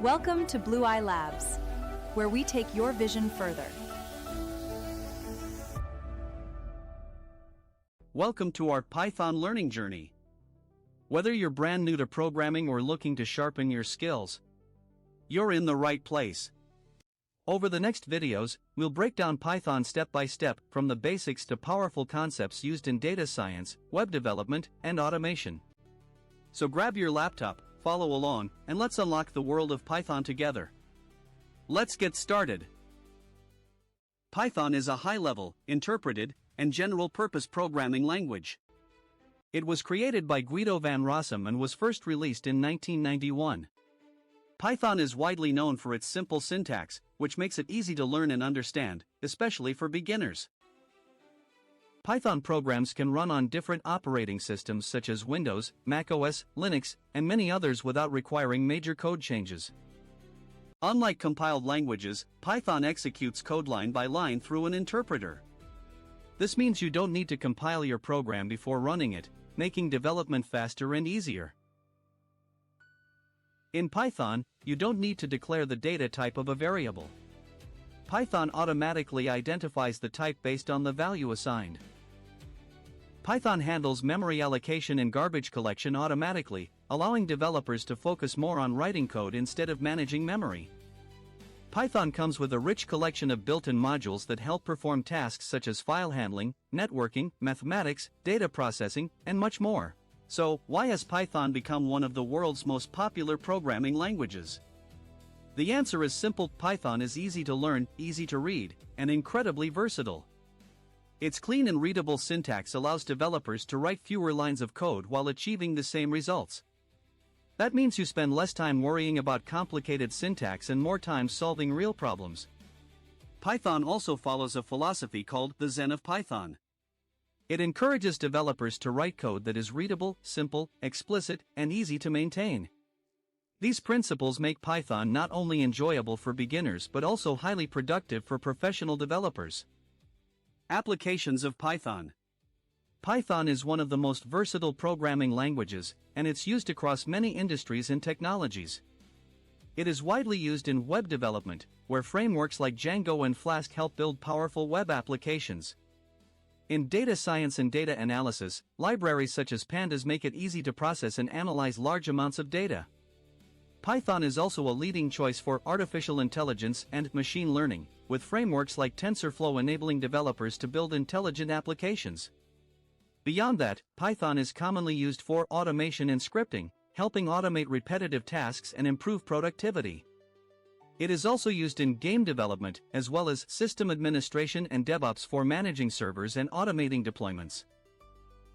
Welcome to Blue Eye Labs, where we take your vision further. Welcome to our Python learning journey. Whether you're brand new to programming or looking to sharpen your skills, you're in the right place. Over the next videos, we'll break down Python step by step, from the basics to powerful concepts used in data science, web development, and automation. So grab your laptop, follow along, and let's unlock the world of Python together. Let's get started. Python is a high-level, interpreted, and general-purpose programming language. It was created by Guido van Rossum and was first released in 1991. Python is widely known for its simple syntax, which makes it easy to learn and understand, especially for beginners. Python programs can run on different operating systems such as Windows, macOS, Linux, and many others without requiring major code changes. Unlike compiled languages, Python executes code line by line through an interpreter. This means you don't need to compile your program before running it, making development faster and easier. In Python, you don't need to declare the data type of a variable. Python automatically identifies the type based on the value assigned. Python handles memory allocation and garbage collection automatically, allowing developers to focus more on writing code instead of managing memory. Python comes with a rich collection of built-in modules that help perform tasks such as file handling, networking, mathematics, data processing, and much more. So, why has Python become one of the world's most popular programming languages? The answer is simple: Python is easy to learn, easy to read, and incredibly versatile. Its clean and readable syntax allows developers to write fewer lines of code while achieving the same results. That means you spend less time worrying about complicated syntax and more time solving real problems. Python also follows a philosophy called the Zen of Python. It encourages developers to write code that is readable, simple, explicit, and easy to maintain. These principles make Python not only enjoyable for beginners but also highly productive for professional developers. Applications of Python. Python is one of the most versatile programming languages, and it's used across many industries and technologies. It is widely used in web development, where frameworks like Django and Flask help build powerful web applications. In data science and data analysis, libraries such as pandas make it easy to process and analyze large amounts of data. Python is also a leading choice for artificial intelligence and machine learning, with frameworks like TensorFlow enabling developers to build intelligent applications. Beyond that, Python is commonly used for automation and scripting, helping automate repetitive tasks and improve productivity. It is also used in game development, as well as system administration and DevOps for managing servers and automating deployments.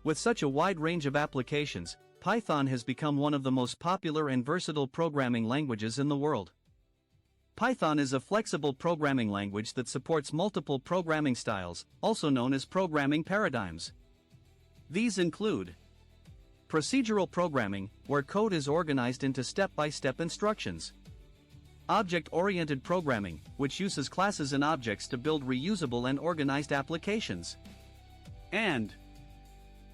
With such a wide range of applications, Python has become one of the most popular and versatile programming languages in the world. Python is a flexible programming language that supports multiple programming styles, also known as programming paradigms. These include procedural programming, where code is organized into step-by-step instructions; object-oriented programming, which uses classes and objects to build reusable and organized applications; and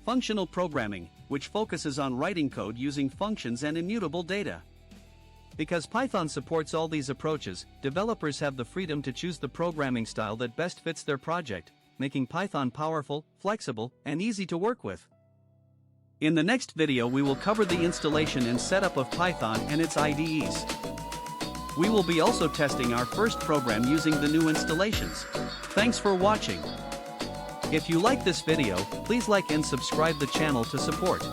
functional programming, which focuses on writing code using functions and immutable data. Because Python supports all these approaches, developers have the freedom to choose the programming style that best fits their project, making Python powerful, flexible, and easy to work with. In the next video, we will cover the installation and setup of Python and its IDEs. We will be also testing our first program using the new installations. Thanks for watching. If you like this video, please like and subscribe the channel to support.